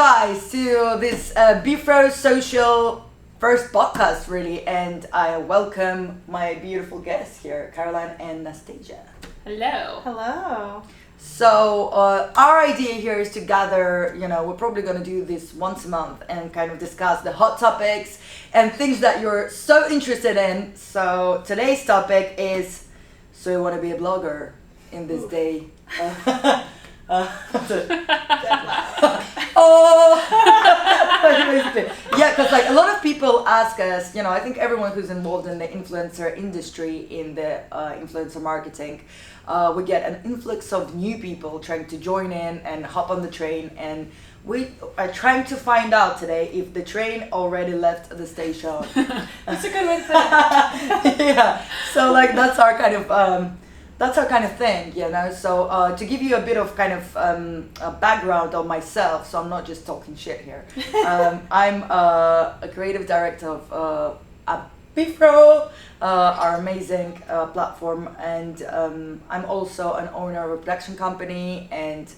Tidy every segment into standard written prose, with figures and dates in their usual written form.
guys to this BFROW Social first podcast, really, and I welcome my beautiful guests here, Caroline and Nastasia. Hello. Hello. So our idea here is to gather, we're probably going to do this once a month and kind of discuss the hot topics and things that you're so interested in. So today's topic is, so you want to be a blogger in this day? Yeah, because like a lot of people ask us, I think everyone who's involved in the influencer industry, in the influencer marketing, we get an influx of new people trying to join in and hop on the train, and we are trying to find out today if the train already left the station. That's a good way to put it. Yeah, so like that's our kind of thing, So to give you a bit of kind of a background on myself, so I'm not just talking shit here. I'm a creative director of BFROW, our amazing platform, and I'm also an owner of a production company and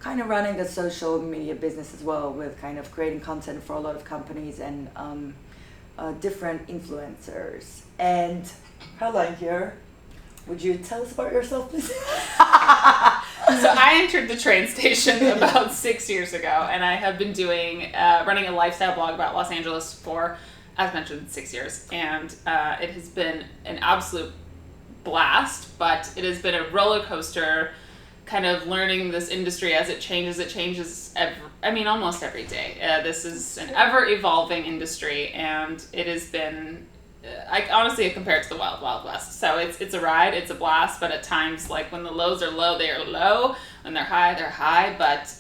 kind of running a social media business as well, with kind of creating content for a lot of companies and different influencers. And Caroline here. Would you tell us about yourself, please? So I entered the train station about 6 years ago, and I have been running a lifestyle blog about Los Angeles for, as mentioned, 6 years. And it has been an absolute blast, but it has been a roller coaster, kind of learning this industry as it changes. It changes almost every day. This is an ever-evolving industry, and it has been... I honestly compare it to the Wild Wild West. So it's a ride, it's a blast, but at times, like when the lows are low, they are low. When they're high. But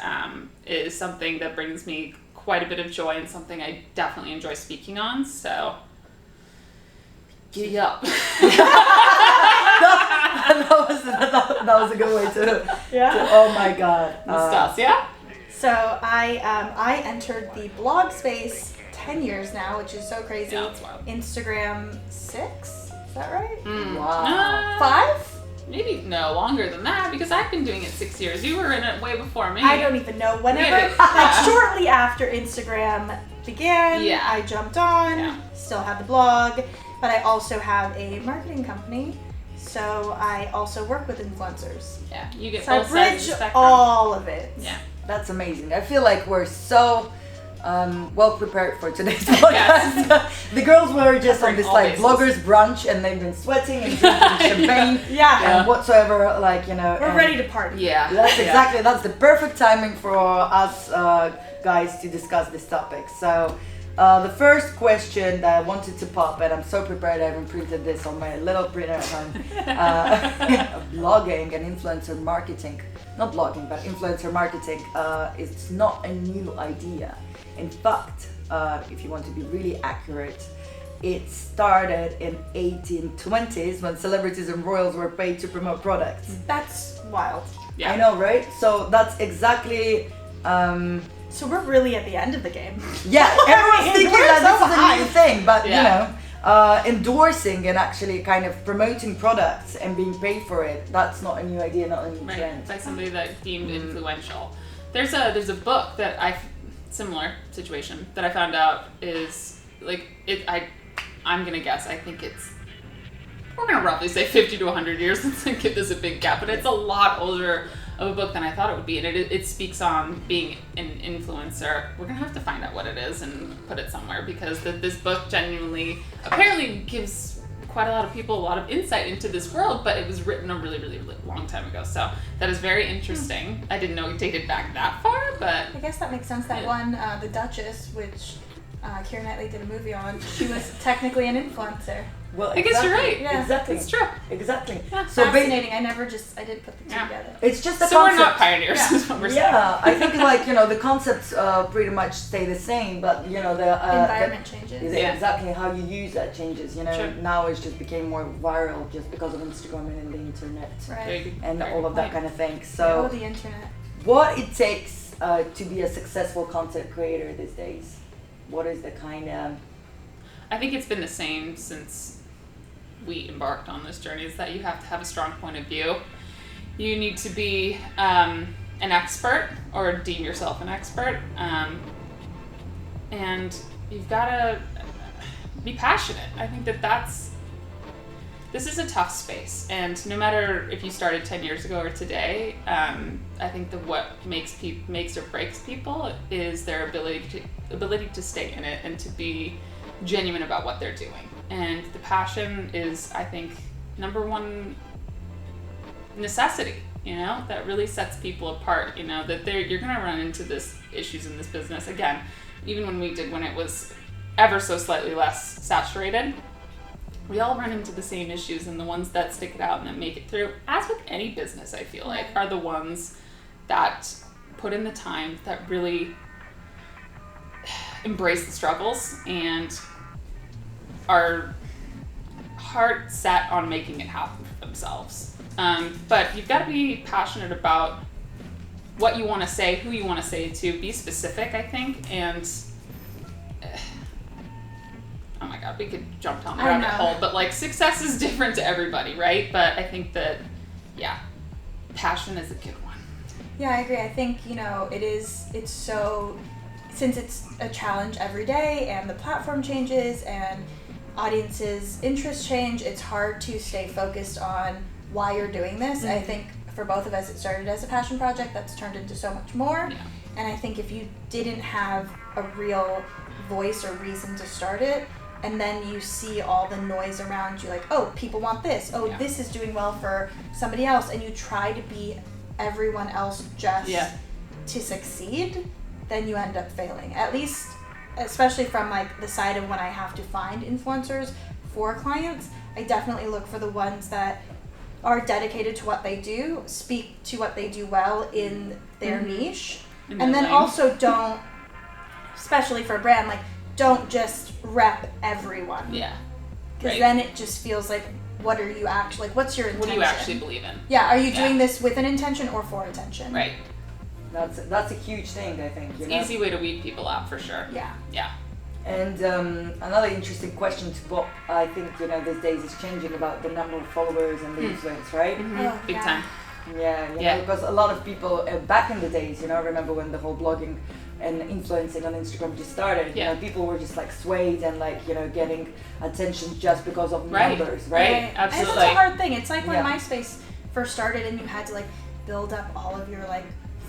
it is something that brings me quite a bit of joy and something I definitely enjoy speaking on. So giddy up. that was a good way to oh my god. Nastasia? So I entered the blog space 10 years now, which is so crazy. Yeah, that's wild. Instagram 6, is that right? Wow. 5? Maybe no, longer than that, because I've been doing it 6 years. You were in it way before me. I don't even know. Whenever, shortly after Instagram began, I jumped on, still had the blog, but I also have a marketing company, so I also work with influencers. Yeah, you get so both I bridge sides of the spectrum. all of it. Yeah. That's amazing. I feel like we're so well prepared for today's podcast. The girls were just on this like vloggers brunch, and they've been sweating and drinking champagne and whatsoever, We're ready to party. Yeah. That's the perfect timing for us guys to discuss this topic. So the first question that I wanted to pop, and I'm so prepared, I haven't printed this on my little printer at home. Blogging and influencer marketing, not blogging, but influencer marketing, it's not a new idea. In fact, if you want to be really accurate, it started in 1820s when celebrities and royals were paid to promote products. That's wild. Yeah. I know, right? So that's exactly... So we're really at the end of the game. Yeah, everyone's thinking that this is a new thing, but endorsing and actually kind of promoting products and being paid for it, that's not a new idea, not a new trend. It's like somebody that deemed influential. There's a book that similar situation that I found out is I'm gonna guess, I think we're gonna roughly say 50 to 100 years. Let's give this a big gap, but it's a lot older of a book than I thought it would be, and it speaks on being an influencer. We're gonna have to find out what it is and put it somewhere, because this book genuinely apparently gives quite a lot of people a lot of insight into this world, but it was written a really, really, really long time ago. So that is very interesting. I didn't know it dated back that far, but I guess that makes sense. That one, The Duchess, which Keira Knightley did a movie on, she was technically an influencer. Well, I guess you're right. Yeah. Exactly. It's true. Exactly. Yeah. So fascinating. I didn't put the two together. It's just the so concept. we're not pioneers. Is what we're saying. Yeah, I think the concepts pretty much stay the same, but the environment changes. Exactly how you use that changes. Sure. Now it's just became more viral just because of Instagram and the internet, Right. and all of that kind of thing. So the internet. what it takes to be a successful content creator these days? What is the kind of... I think it's been the same since we embarked on this journey, is that you have to have a strong point of view. You need to be an expert or deem yourself an expert. And you've got to be passionate. I think this is a tough space, and no matter if you started 10 years ago or today, I think that what makes or breaks people is their ability to stay in it and to be genuine about what they're doing. And the passion is, I think, number one necessity, that really sets people apart, that you're going to run into this issues in this business. Again, even when it was ever so slightly less saturated, we all run into the same issues, and the ones that stick it out and that make it through, as with any business, I feel like, are the ones that put in the time, that really embrace the struggles and are heart set on making it happen for themselves. But you've got to be passionate about what you want to say, who you want to say it to, be specific, I think, and oh my god, we could jump down the rabbit hole, but like success is different to everybody, right? But I think that, passion is a good one. Yeah, I agree. I think, it's so, since it's a challenge every day and the platform changes and audiences' interests change, it's hard to stay focused on why you're doing this. I think for both of us, it started as a passion project that's turned into so much more. Yeah. And I think if you didn't have a real voice or reason to start it, and then you see all the noise around you, like, oh, people want this, this is doing well for somebody else, and you try to be everyone else just to succeed, then you end up failing. At least, especially from like the side of when I have to find influencers for clients, I definitely look for the ones that are dedicated to what they do, speak to what they do well in their niche, and then also don't, especially for a brand, like, don't just rep everyone. Yeah. Because then it just feels like, what are you actually, like, what's your intention? What do you actually believe in? Yeah, are you doing this with an intention or for attention? Right. That's a huge thing, I think. It's an easy way to weed people out, for sure. Yeah. Yeah. And another interesting question to what I think, these days is changing about the number of followers and the influence, right? Mm-hmm. Oh, Big time. Yeah, because a lot of people back in the days, remember when the whole blogging and influencing on Instagram just started, people were just like swayed and like, getting attention just because of numbers, right? Absolutely. And it's a hard thing. It's like when MySpace first started and you had to like build up all of your like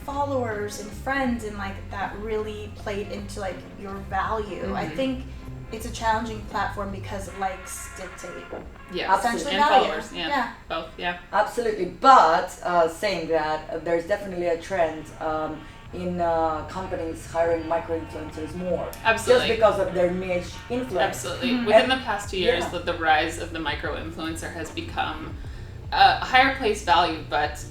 followers and friends, and like that really played into like your value. I think it's a challenging platform because likes dictate essentially and value. Followers, both, absolutely. But saying that, there's definitely a trend in companies hiring micro-influencers more. Absolutely. Just because of their niche influence. Absolutely. Within the past 2 years, the rise of the micro-influencer has become a higher place value, but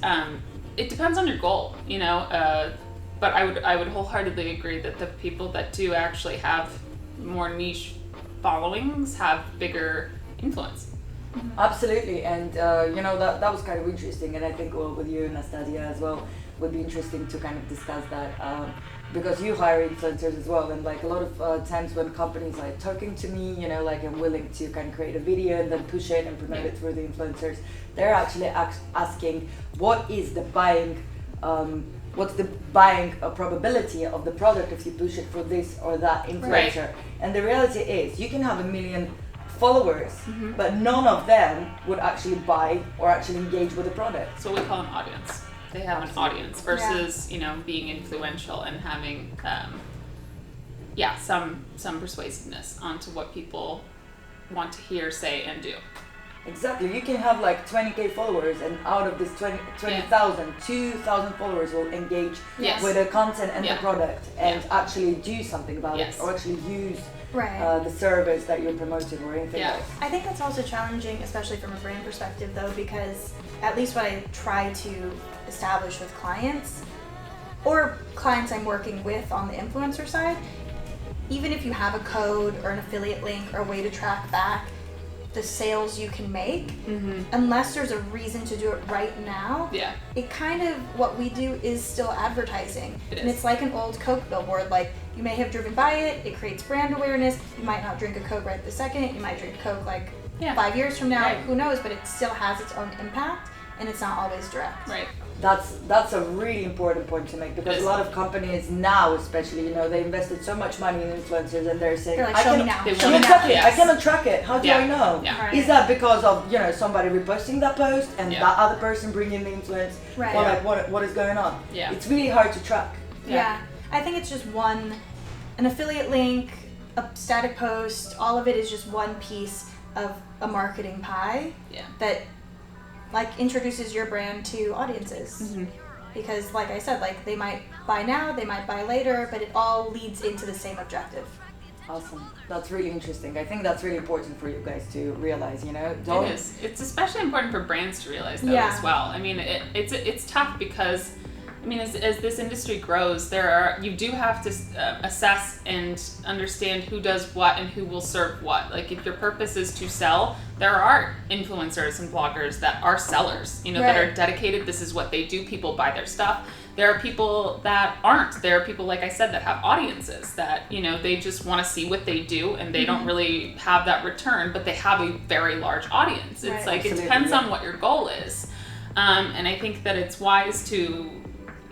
it depends on your goal, but I would wholeheartedly agree that the people that do actually have more niche followings have bigger influence. Absolutely, and that was kind of interesting, and I think with you and Nastasia as well would be interesting to kind of discuss that, because you hire influencers as well, and like a lot of times when companies are talking to me, like I'm willing to kind of create a video and then push it and promote it through the influencers, they're actually asking what is the buying what's the buying probability of the product if you push it for this or that influencer. And the reality is you can have 1 million followers, but none of them would actually buy or actually engage with the product. So we call an audience. They have an audience versus being influential and having some persuasiveness onto what people want to hear, say, and do. Exactly. You can have like 20k followers, and out of this 20,000, 2,000 followers will engage with the content and the product and actually do something about it, or actually use the service that you're promoting or anything else. I think that's also challenging, especially from a brand perspective, though, because at least what I try to establish with clients or clients I'm working with on the influencer side, even if you have a code or an affiliate link or a way to track back the sales you can make, unless there's a reason to do it right now, it kind of, what we do is still advertising. It's like an old Coke billboard. Like, you may have driven by it, it creates brand awareness, you might not drink a Coke right this second, you might drink a Coke like 5 years from now, who knows, but it still has its own impact, and it's not always direct. Right. That's a really important point to make, because a lot of companies now, especially, you know, they invested so much money in influencers, and they're saying, like, show me now. I cannot track it. How do I know? Yeah. Right. Is that because of, you know, somebody reposting that post and Yeah. that other person bringing the influence, Right. or like what is going on? Yeah. It's really hard to track. Yeah. I think it's just an affiliate link, a static post, all of it is just one piece of a marketing pie that like introduces your brand to audiences. Mm-hmm. Because like I said, like they might buy now, they might buy later, but it all leads into the same objective. Awesome. That's really interesting. I think that's really important for you guys to realize, you know. It is. It's especially important for brands to realize that as well. I mean, it's tough because, I mean, as this industry grows, you do have to assess and understand who does what and who will serve what. Like, if your purpose is to sell, there are influencers and bloggers that are sellers, you know, that are dedicated. This is what they do. People buy their stuff. There are people that aren't. There are people, like I said, that have audiences that, you know, they just want to see what they do and they don't really have that return, but they have a very large audience. It's like, it depends on what your goal is. And I think that it's wise to,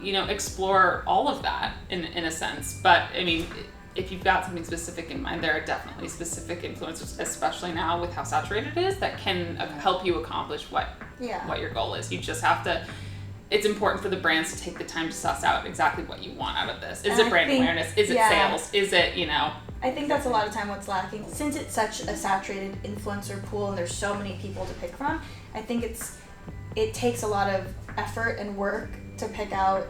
you know, explore all of that in a sense. But I mean, if you've got something specific in mind, there are definitely specific influencers, especially now with how saturated it is, that can help you accomplish what your goal is. You just have to, it's important for the brands to take the time to suss out exactly what you want out of this. Is it brand awareness? Is it sales? Is it, you know? I think that's a lot of time what's lacking. Since it's such a saturated influencer pool and there's so many people to pick from, I think it takes a lot of effort and work to pick out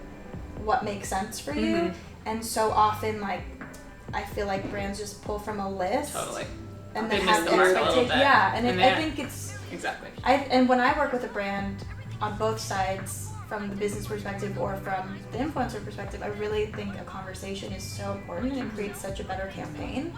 what makes sense for you. And so often, like, I feel like brands just pull from a list. Totally. And They then miss have the mark a little expectations. bit. Yeah, and And I think it's... Exactly. And when I work with a brand on both sides, from the business perspective or from the influencer perspective, I really think a conversation is so important and it creates such a better campaign.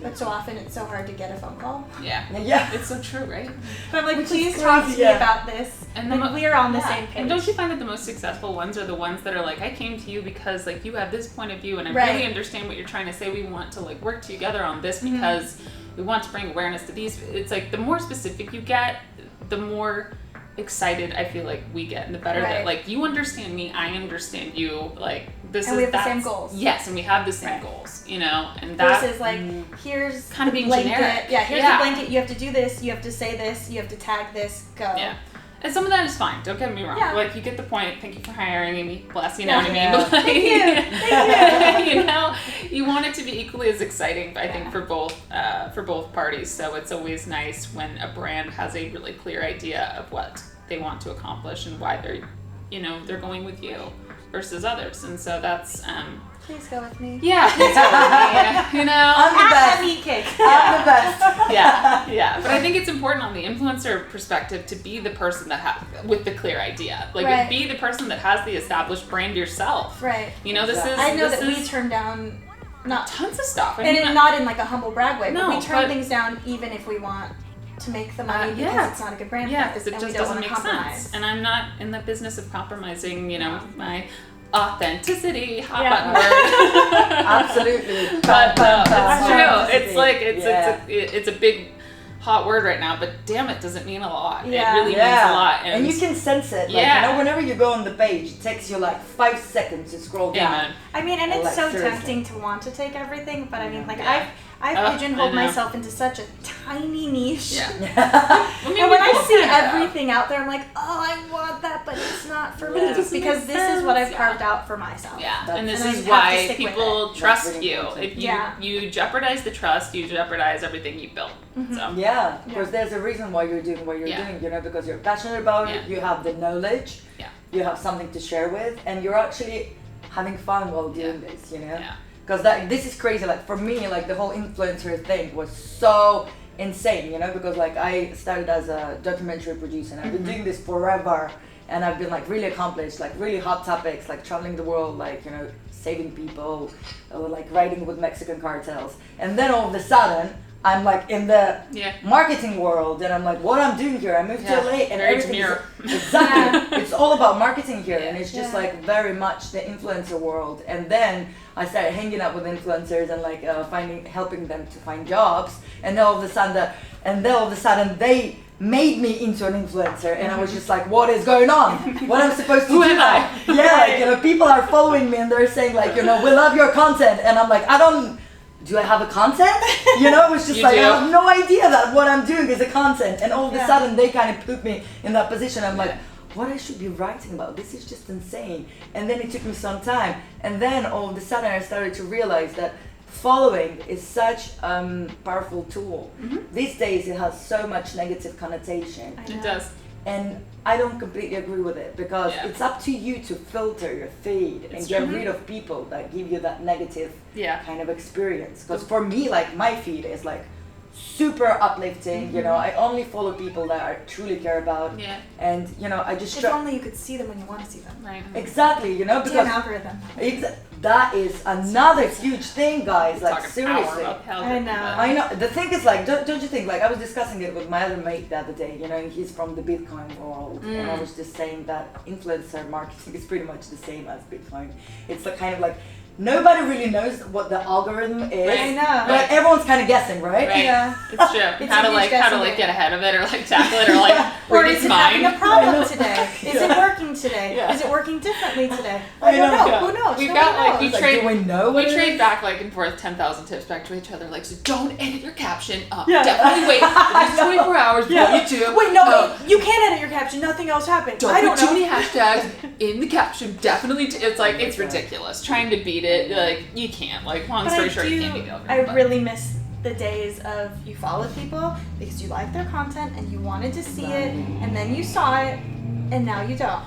But so often it's so hard to get a phone call. Yeah. It's so true, right? But I'm like, please talk to me about this. And like, we're on the same page. And don't you find that the most successful ones are the ones that are like, I came to you because like you have this point of view and I really understand what you're trying to say. We want to like work together on this because we want to bring awareness to these. It's like the more specific you get, the more excited I feel like we get, and the better that like you understand me, I understand you, like this and we have the same goals. Yes, and we have the same goals, you know, and that versus like here's kind of being blanket. generic. Here's the blanket, you have to do this, you have to say this, you have to tag this, go. Yeah. And some of that is fine, don't get me wrong. Like, you get the point, thank you for hiring me, bless, you know what I mean? But like, Thank you. you know, you want it to be equally as exciting, I think, for both parties. So it's always nice when a brand has a really clear idea of what they want to accomplish and why they're going with you versus others. And so that's please go with me. Yeah, please go with me. You know, I'm the best. Meat cake. I'm the best. Yeah. But I think it's important on the influencer perspective to be the person that with the clear idea. Like, be the person that has the established brand yourself. Right. You know, I know that we turn down not tons of stuff. I mean, not in like a humble brag way, no, but we turn things down even if we want to make the money because it's not a good brand. Yeah, because it just doesn't make compromise. sense. And I'm not in the business of compromising, you know, my authenticity, hot button word. Absolutely. But it's true. It's like it's a big hot word right now, but damn, it doesn't mean a lot. It really means a lot. And you can sense it. Like, you know, whenever you go on the page, it takes you like 5 seconds to scroll down. I mean, and it's like, so seriously. tempting to want to take everything, but I mean, like I've pigeonholed myself into such a tiny niche. Yeah. And when I see everything out there, I'm like, oh, I want that, but it's not for me because this is what I've carved out for myself. Yeah, and this is why people trust you. If you jeopardize the trust, you jeopardize everything you built. So. Yeah, because there's a reason why you're doing what you're doing, you know, because you're passionate about it, you have the knowledge, you have something to share with, and you're actually having fun while doing this, you know? Yeah. Because this is crazy. Like, for me, like, the whole influencer thing was so insane, you know, because like I started as a documentary producer and I've been doing this forever, and I've been like really accomplished, like really hot topics, like traveling the world, like, you know, saving people, or like riding with Mexican cartels, and then all of a sudden I'm like in the marketing world, and I'm like, what I'm doing here? I moved to LA, and everything exactly. It's all about marketing here, and it's just like very much the influencer world. And then I started hanging out with influencers and like helping them to find jobs, and then all of a sudden they made me into an influencer, and I was just like, what is going on? What am I supposed to do now? Yeah, like, you know, people are following me and they're saying like, you know, we love your content, and I'm like, do I have a content? You know, it was just I have no idea that what I'm doing is a content, and all of a sudden they kind of put me in that position. I'm like, what I should be writing about? This is just insane. And then it took me some time, and then all of a sudden I started to realize that following is such a powerful tool. These days it has so much negative connotation. It does. And I don't completely agree with it, because it's up to you to filter your feed and get rid of people that give you that negative kind of experience. Because for me, like, my feed is like super uplifting, you know, I only follow people that I truly care about, and you know, I just if only you could see them when you want to see them. Right. Exactly, you know, because damn algorithm. That is another huge thing, guys. Like, seriously. I know. The thing is, like, don't you think, like, I was discussing it with my other mate the other day, you know, he's from the Bitcoin world, and I was just saying that influencer marketing is pretty much the same as Bitcoin. It's the kind of like, nobody really knows what the algorithm is. I know. But everyone's kind of guessing, right? Yeah. It's true. How to get ahead of it, or like tackle it, or like or read is its it mind. having a problem today? Is it working today? Is it working differently today? I don't know. Who knows? We've got like we trade back like and forth 10,000 tips back to each other. Like, so don't edit your caption up. Definitely wait at least 24 hours before you do. Wait, no, you can't edit your caption. Nothing else happened. Don't put too many hashtags in the caption. Definitely, it's like, it's ridiculous. Trying to beat it, like, you can't. Like, long story short, you can't beat the algorithm. I really miss the days of you followed people because you liked their content and you wanted to see it, and then you saw it, and now you don't.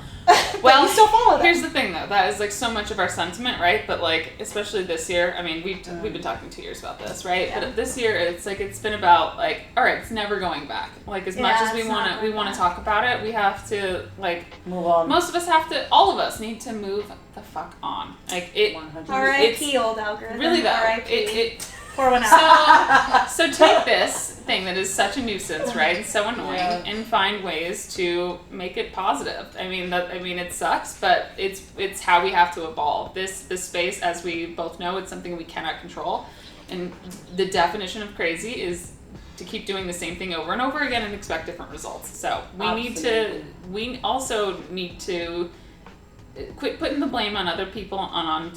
Well, you still follow them. Here's the thing, though. That is like so much of our sentiment, right? But like, especially this year. I mean, we've been talking 2 years about this, right? Yeah. But this year, it's like it's been about like, all right, it's never going back. Like, as much as we want to talk about it, we have to like move on. Most of us have to. All of us need to move the fuck on. Like it. R.I.P. old algorithm. Really though. R.I.P. Pour one out. So take this thing that is such a nuisance, right? It's so annoying, and find ways to make it positive. I mean, it sucks, but it's how we have to evolve. This space, as we both know, it's something we cannot control, and the definition of crazy is to keep doing the same thing over and over again and expect different results. So we also need to quit putting the blame on other people, on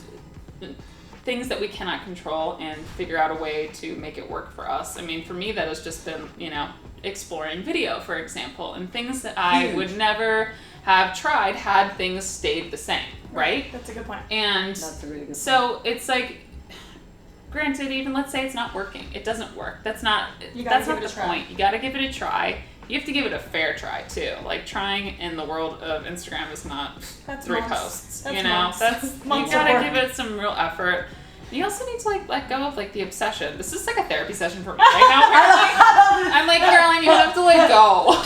things that we cannot control, and figure out a way to make it work for us. I mean, for me, that has just been, you know, exploring video, for example, and things that I would never have tried had things stayed the same, right? That's a good point. And that's a really good point. So it's like, granted, even let's say it's not working, it doesn't work. That's not the point. You got to give it a try. You have to give it a fair try too. Like, trying in the world of Instagram is not 3 posts. You know, you gotta give it some real effort. You also need to like let go of like the obsession. This is like a therapy session for me right now. I'm like, Caroline, you have to let go.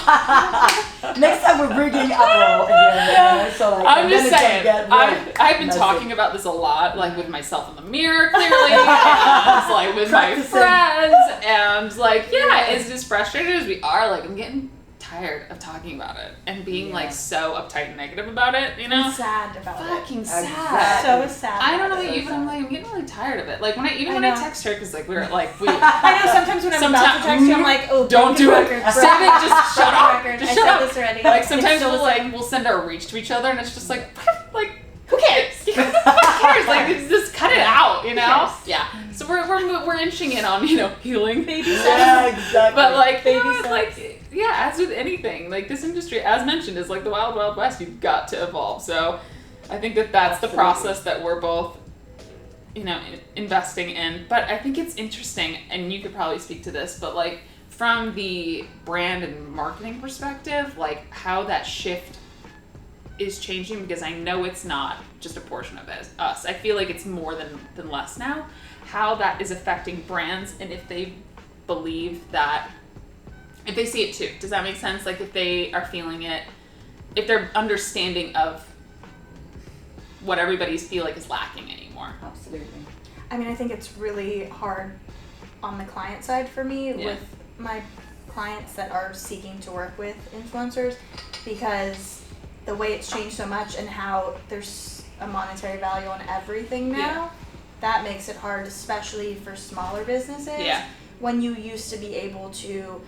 Next time we're bringing up so like, I'm just saying. I've been talking about this a lot, like with myself in the mirror, clearly, and like with my friends, and like, it's as frustrated as we are. Like, I'm getting tired of talking about it and being like so uptight and negative about it, you know? I'm sad about it. Fucking sad. So sad. I don't know about you, but I'm getting really tired of it. Like, when I text her, because like I know sometimes when I'm about to text you, I'm like, oh, don't do it. Save it. Just shut up. Just shut up. This already. Like, sometimes we'll send our reach to each other, and it's just like who cares? Who cares? Like, just cut it out, you know? Yeah. So we're inching in on, you know, healing. Baby steps. Yeah, exactly. But like, baby steps. Like, as with anything, like, this industry, as mentioned, is like the wild, wild west. You've got to evolve. So I think that's the process that we're both, you know, investing in. But I think it's interesting, and you could probably speak to this, but like, from the brand and marketing perspective, like how that shift is changing, because I know it's not just a portion of us. I feel like it's more than less now. How that is affecting brands, and if they believe that, if they see it too. Does that make sense? Like, if they are feeling it, if they're understanding of what everybody's feel like is lacking anymore. Absolutely. I mean, I think it's really hard on the client side for me with my clients that are seeking to work with influencers, because the way it's changed so much and how there's a monetary value on everything now, that makes it hard, especially for smaller businesses. Yeah. When you used to be able to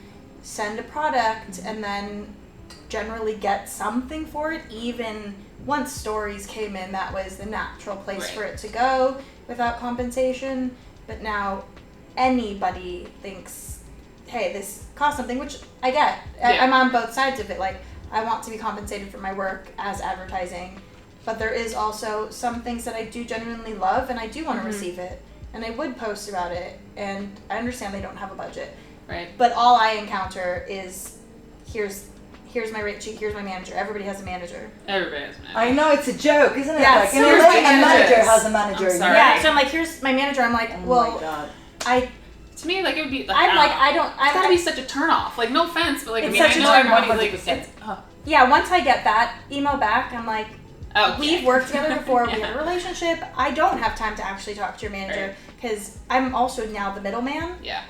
send a product and then generally get something for it. Even once stories came in, that was the natural place for it to go without compensation. But now anybody thinks, hey, this costs something, which I get. I'm on both sides of it. Like, I want to be compensated for my work as advertising, but there is also some things that I do genuinely love, and I do want to receive it, and I would post about it, and I understand they don't have a budget. Right. But all I encounter is, here's my rate sheet, here's my manager. Everybody has a manager. Everybody has a manager. I know, it's a joke, isn't it? Yeah, like, in LA, a manager has a manager. I'm sorry. Yeah, so I'm like, here's my manager. I'm like, oh my God. To me, like, it would be like, it's gotta be such a turnoff. Like, no offense, but like, it's I such a know turn-off, everybody, like, yeah, once I get that email back, I'm like, we've worked together before, we have a relationship. I don't have time to actually talk to your manager because I'm also now the middleman. Yeah.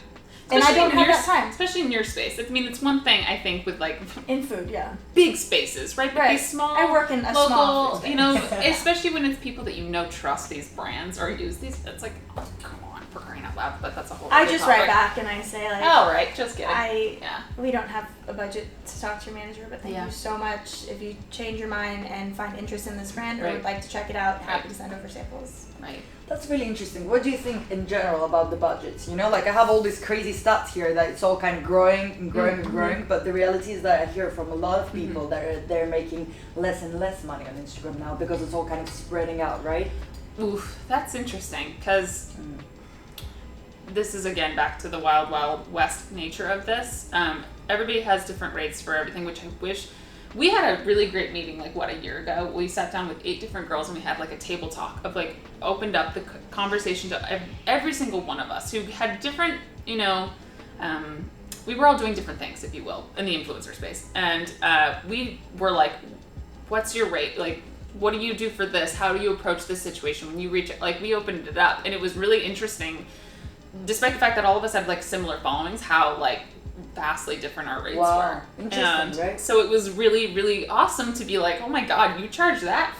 And I don't have that time. Especially in your space. I mean, it's one thing, I think, with like... in food, yeah. Big spaces, right? But these small... I work in a local, small food space. especially when it's people that trust these brands or use these... It's like, oh, come on, for crying out loud. But that's a whole other I just topic. write back and I say, like... Oh, right. Just kidding. We don't have a budget to talk to your manager, but thank you so much. If you change your mind and find interest in this brand or would like to check it out, happy to send over samples. Right. That's really interesting. What do you think in general about the budgets? You know, like I have all these crazy stats here that it's all kind of growing and growing and growing, but the reality is that I hear from a lot of people that they're making less and less money on Instagram now because it's all kind of spreading out, right? Oof, that's interesting because this is again back to the wild, wild west nature of this. Everybody has different rates for everything, which I wish. We had a really great meeting, like, a year ago. We sat down with 8 different girls and we had, like, a table talk of, like, opened up the conversation to every single one of us who had different, we were all doing different things, if you will, in the influencer space. And we were like, what's your rate? Like, what do you do for this? How do you approach this situation when you reach it? Like, we opened it up and it was really interesting, despite the fact that all of us had, like, similar followings, how, like, vastly different our rates were. Interesting, right? So it was really, really awesome to be like, oh my God, you charge that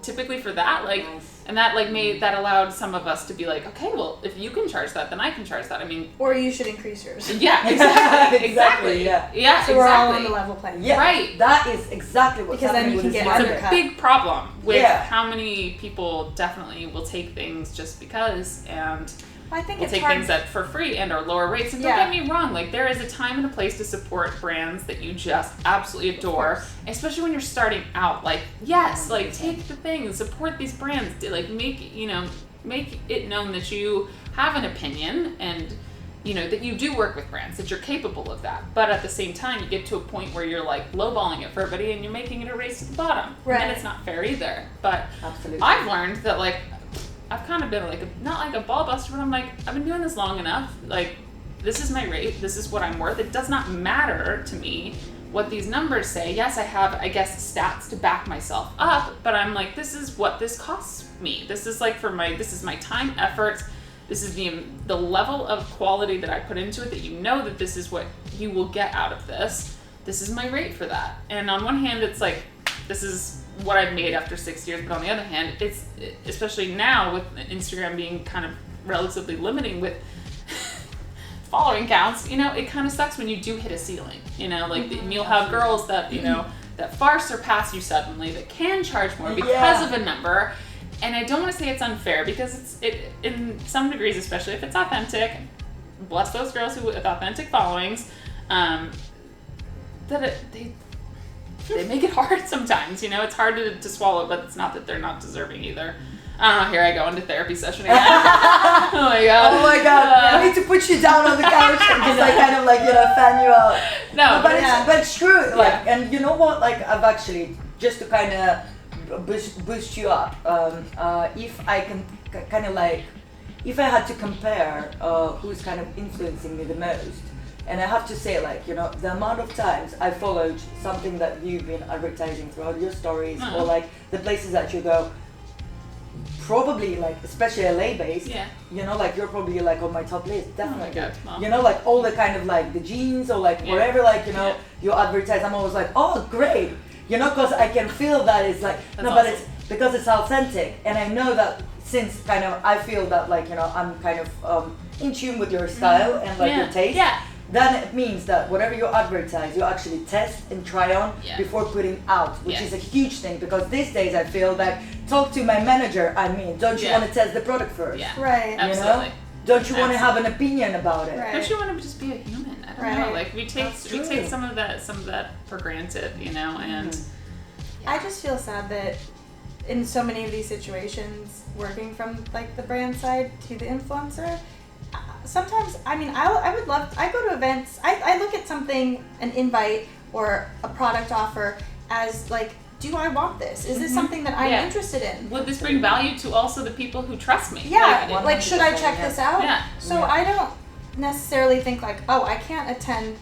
typically for that, like, and that like allowed some of us to be like, okay, well, if you can charge that, then I can charge that. I mean, or you should increase yours. Yeah, exactly, exactly. Yeah. So we're all on the level playing. Yeah, right. That is exactly what's happening. Because then you can get It's undercut. a big problem with how many people definitely will take things just because and. I think we'll it's take hard. things at for free and or lower rates. And don't get me wrong, like there is a time and a place to support brands that you just absolutely adore, especially when you're starting out. Like yes, like take the thing and support these brands. Like make it known that you have an opinion and that you do work with brands, that you're capable of that. But at the same time, you get to a point where you're like lowballing it for everybody and you're making it a race to the bottom. Right. And it's not fair either. But absolutely. I've learned that like I've kind of been like not like a ball buster, but I'm like, I've been doing this long enough. Like, this is my rate. This is what I'm worth. It does not matter to me what these numbers say. Yes, I have, I guess, stats to back myself up, but I'm like, this is what this costs me. This is like this is my time, effort. This is the level of quality that I put into it, that that this is what you will get out of this. This is my rate for that. And on one hand, it's like, this is what I've made after 6 years, but on the other hand, it's especially now with Instagram being kind of relatively limiting with following counts, it kind of sucks when you do hit a ceiling, like and you'll have girls that that far surpass you suddenly, that can charge more because of a number. And I don't want to say it's unfair because it in some degrees, especially if it's authentic, bless those girls who with authentic followings, they make it hard sometimes, it's hard to swallow, but it's not that they're not deserving either. I don't know, here I go into therapy session again. Oh my god. I need to put you down on the couch because I kind of fan you out. No, but it's true, and you know what, I've actually, just to kind of boost you up, if I can kind of if I had to compare who's kind of influencing me the most, and I have to say, the amount of times I followed something that you've been advertising throughout your stories, or the places that you go, probably especially LA based, you're probably on my top list, definitely. Oh my God, all the kind of the jeans or wherever you advertise, I'm always oh great, because I can feel that it's but it's because it's authentic, and I know that since kind of I feel that I'm kind of in tune with your style and your taste. then it means that whatever you advertise, you actually test and try on before putting out, which is a huge thing, because these days I feel that talk to my manager, don't you want to test the product first? Yeah. Right. Absolutely. Don't you want to have an opinion about it? Right. Don't you want to just be a human? I don't know. Like we take some of that for granted, and I just feel sad that in so many of these situations, working from like the brand side to the influencer, sometimes, I go to events, I look at something, an invite or a product offer as like, do I want this? Is this something that I'm interested in? Would this bring value to also the people who trust me? Yeah, like should I check this out? Yeah. So I don't necessarily think like, oh, I can't attend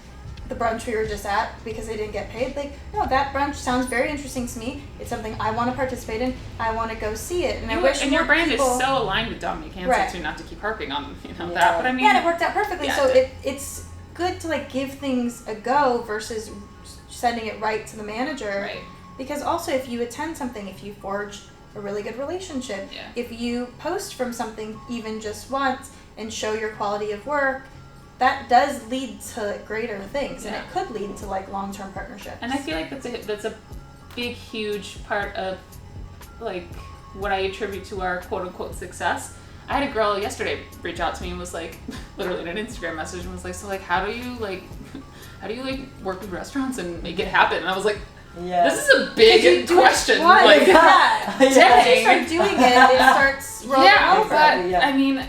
the brunch we were just at because they didn't get paid. Like, no, that brunch sounds very interesting to me. It's something I want to participate in. I want to go see it. And I wish your brand is so aligned with Dominique Hansen too, not to keep harping on that, but I mean, and it worked out perfectly. So it's good to like give things a go versus sending it right to the manager. Right. Because also, if you attend something, if you forge a really good relationship, if you post from something even just once and show your quality of work, that does lead to greater things, and it could lead to like long-term partnerships. And I feel like that's a big, huge part of like what I attribute to our quote-unquote success. I had a girl yesterday reach out to me and was like, literally in an Instagram message, and was like, so like, how do you work with restaurants and make it happen? And I was like, this is a big question. Like, once you start doing it, it starts rolling over. But I mean,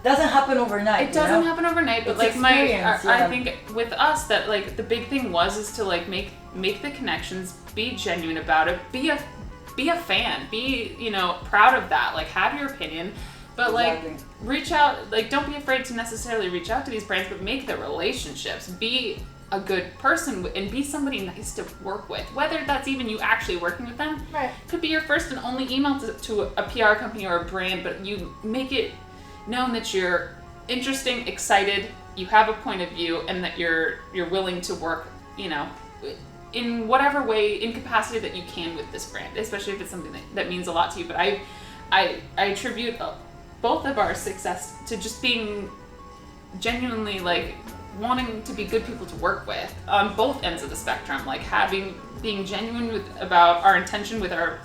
doesn't happen overnight. It doesn't happen overnight, but it's like I think with us that like the big thing is to like make the connections, be genuine about it, be a fan, be proud of that, like have your opinion, but like reach out, like don't be afraid to necessarily reach out to these brands, but make the relationships, be a good person and be somebody nice to work with, whether that's even you actually working with them. Right. Could be your first and only email to a PR company or a brand, but you make it known that you're interesting, excited, you have a point of view, and that you're willing to work, in whatever way, in capacity that you can with this brand, especially if it's something that means a lot to you. But I attribute both of our success to just being genuinely like wanting to be good people to work with on both ends of the spectrum, like being genuine about our intention with our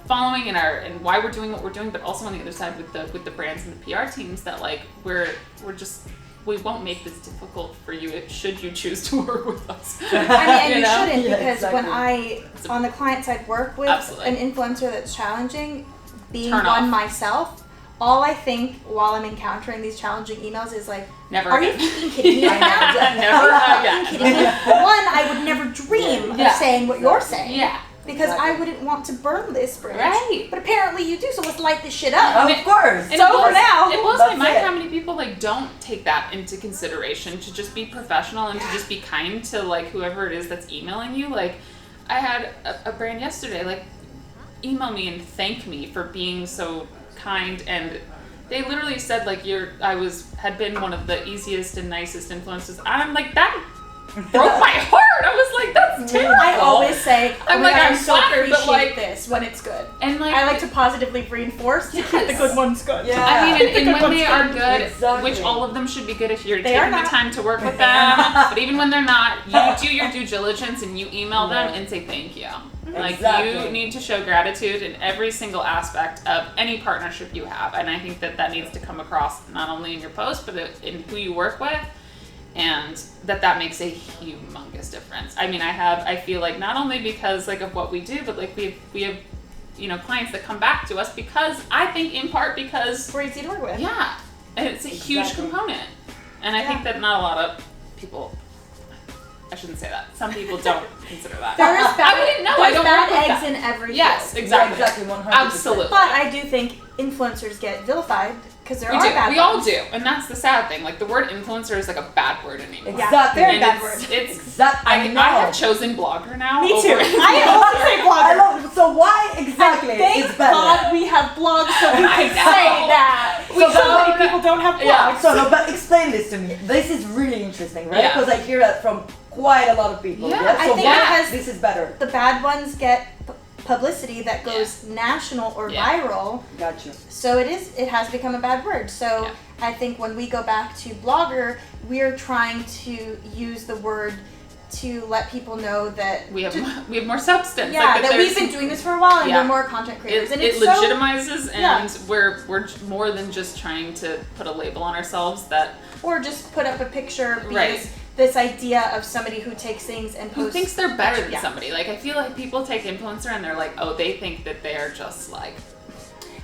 following and why we're doing what we're doing, but also on the other side with the brands and the PR teams that like we won't make this difficult for you should you choose to work with us. I mean, and you shouldn't, because when I on the client side work with an influencer that's challenging, being one myself, all I think while I'm encountering these challenging emails is like, are you fucking kidding me right now? Never again. Kidding me? One, I would never dream of saying what you're saying. Yeah. Because I wouldn't want to burn this bridge. Right. But apparently you do, so let's light this shit up. Of course. It's over now. It blows my mind how many people like don't take that into consideration, to just be professional and to just be kind to like whoever it is that's emailing you. Like I had a brand yesterday like email me and thank me for being so kind, and they literally said like had been one of the easiest and nicest influences. I'm like, that broke my heart. I was like, that's terrible. I always say, I'm so flattered, but like this when it's good. And like I like to positively reinforce to keep the good ones good. Yeah. I mean, and when they are good, which all of them should be good if you're taking the time to work with them. But even when they're not, you do your due diligence and you email them and say thank you. Like you need to show gratitude in every single aspect of any partnership you have, and I think that needs to come across not only in your post but in who you work with. And that makes a humongous difference. I mean, I feel like not only because like of what we do, but like we have clients that come back to us because I think in part because we're easy to work with. Yeah, and it's a huge component. And I think that not a lot of people. I shouldn't say that. Some people don't consider that. There is bad eggs that. in every Yes, exactly. Yeah, exactly, 100%. Absolutely. But I do think influencers get vilified because there are bad We all do, and that's the sad thing. Like the word influencer is like a bad word anymore. Exactly. Very bad word. I have chosen blogger now. Me too. I also say blogger. I love. So why exactly? Thank God we have blogs so we can say that. So many people don't have blogs. Yeah. So no, but explain this to me. This is really interesting, right? Because I hear that from quite a lot of people. Yeah, So I think because this is better. The bad ones get publicity that goes national or viral. Gotcha. So it has become a bad word. So I think when we go back to blogger, we're trying to use the word to let people know that we have more substance. Yeah, like that we've been doing this for a while and we're more content creators. It legitimizes and we're more than just trying to put a label on ourselves or just put up a picture because this idea of somebody who takes things and posts. Who thinks they're better than somebody. Like, I feel like people take influencer and they're like, oh, they think that they're just like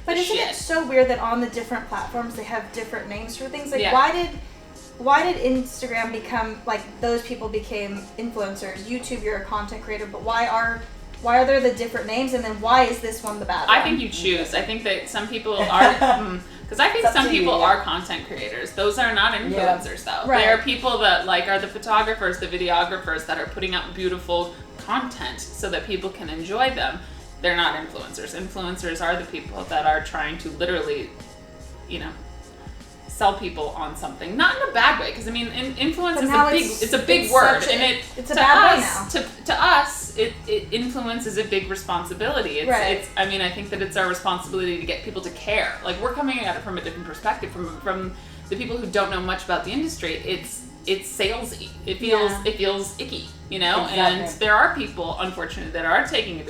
But isn't it so weird that on the different platforms they have different names for things? Like, why did Instagram become, like, those people became influencers? YouTube, you're a content creator, but why are there the different names, and then why is this one the bad one? I think you choose. I think that some people are, because I think some people are content creators. Those are not influencers, though. Right. They are people that, like, are the photographers, the videographers that are putting out beautiful content so that people can enjoy them. They're not influencers. Influencers are the people that are trying to literally, sell people on something, not in a bad way, because I mean, influence is a big word, and it's a bad way now. To us, influence is a big responsibility. It's I mean, I think that it's our responsibility to get people to care. Like, we're coming at it from a different perspective, from the people who don't know much about the industry. It's salesy. It feels icky, Exactly. And there are people, unfortunately, that are taking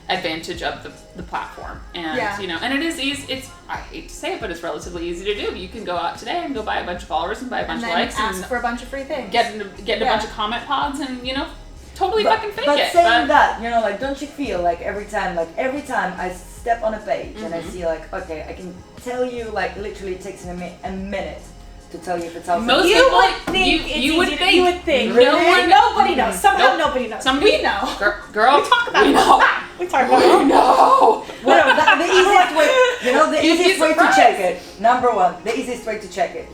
advantage of the platform, and and it is easy. I hate to say it, but it's relatively easy to do. You can go out today and go buy a bunch of followers and buy a bunch of likes and ask and for a bunch of free things, get a bunch of comment pods, and totally fucking fake but it. Saying that, like, don't you feel like every time I step on a page and I see, like, okay, I can tell you, like, literally it takes a minute to tell you if it's out. Most you people, would think you would think. Really? Nobody knows. Somehow nobody knows. Somebody, we know. Girl, we talk about we it. know. We talk about it. We know. Well, the easiest way, the easiest way to check it. Number one, the easiest way to check it.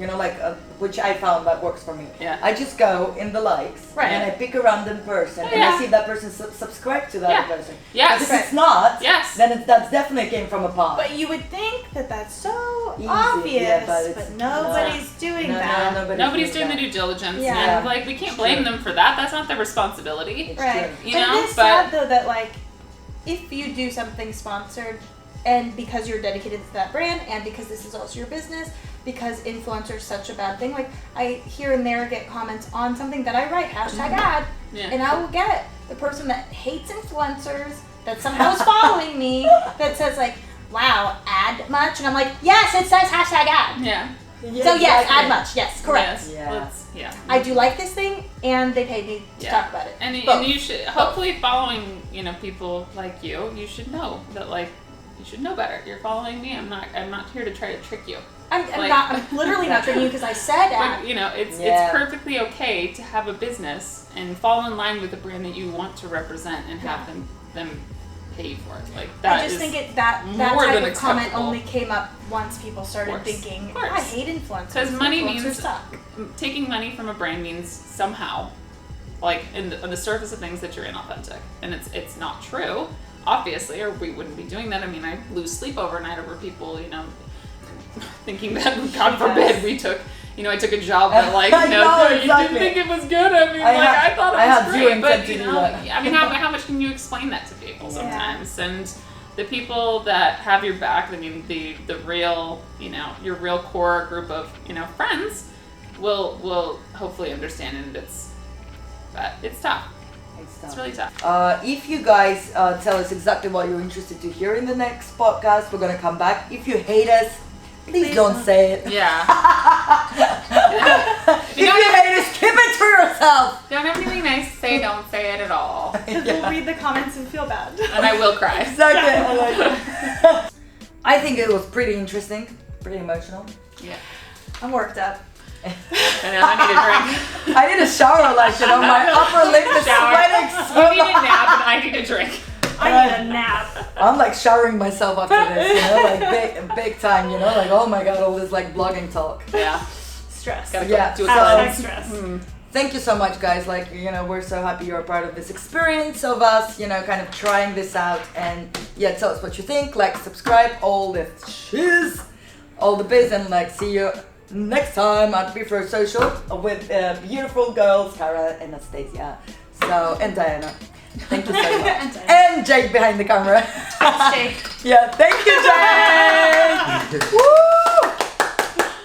Which I found that works for me. Yeah. I just go in the likes and I pick a random person and I see if that person subscribed to that person. Yes. If it's not, then that's definitely came from a pod. But you would think that that's so easy, obvious, but nobody's doing that. Nobody's doing the due diligence. Yeah. And, like, we can't blame them for that. That's not their responsibility. It's right. true. But it is sad, though, that, like, if you do something sponsored, and because you're dedicated to that brand, and because this is also your business, because influencer is such a bad thing, like, I here and there get comments on something that I write, #ad, and I will get the person that hates influencers, that somehow is following me, that says, like, wow, ad much? And I'm like, yes, it says #ad. Yeah. So yes, ad much. Yes, correct. Yes. I do like this thing, and they paid me to talk about it. And you should, hopefully, following people like you should know that, like, you should know better. You're following me. I'm not here to try to trick you. I'm literally not tricking you because I said ad. But, it's perfectly okay to have a business and fall in line with the brand that you want to represent and have them pay for it. Like, that. I just think that type of comment only came up once people started thinking, I hate influencers. Because money means suck. Taking money from a brand means somehow, like, on the surface of things, that you're inauthentic, and it's not true, obviously, or we wouldn't be doing that. I mean, I lose sleep overnight over people, thinking that, God forbid, we took. I took a job that, like, you didn't think it was good. I mean, I thought it was great, but I mean, how much can you explain that to people sometimes? And the people that have your back, I mean, the real, your real core group of, friends, will hopefully understand, and it's tough. It's really tough. If you guys tell us exactly what you're interested to hear in the next podcast, we're gonna come back. If you hate us, please don't say it. Yeah. If you hate us, keep it to yourself. Don't have anything nice to say, don't say it at all. Because we'll read the comments and feel bad. And I will cry. Exactly. I like it. I think it was pretty interesting, pretty emotional. Yeah. I'm worked up. I need a drink. I need a shower, like, my upper lip is sweating so You need a nap and I need a drink. I need a nap. I'm like showering myself after this, like big time, like, oh my god, all this like blogging talk. Yeah. Stress. Gotta do it. Stress. Thank you so much, guys. Like, we're so happy you're a part of this experience of us, kind of trying this out. And tell us what you think. Like, subscribe, all the shiz, all the biz, and like, see you next time at BFROW Social with beautiful girls, Cara and Anastasia, and Diana. Thank you so much. And Jake behind the camera. That's Jake. Yeah, thank you, Jake. Woo!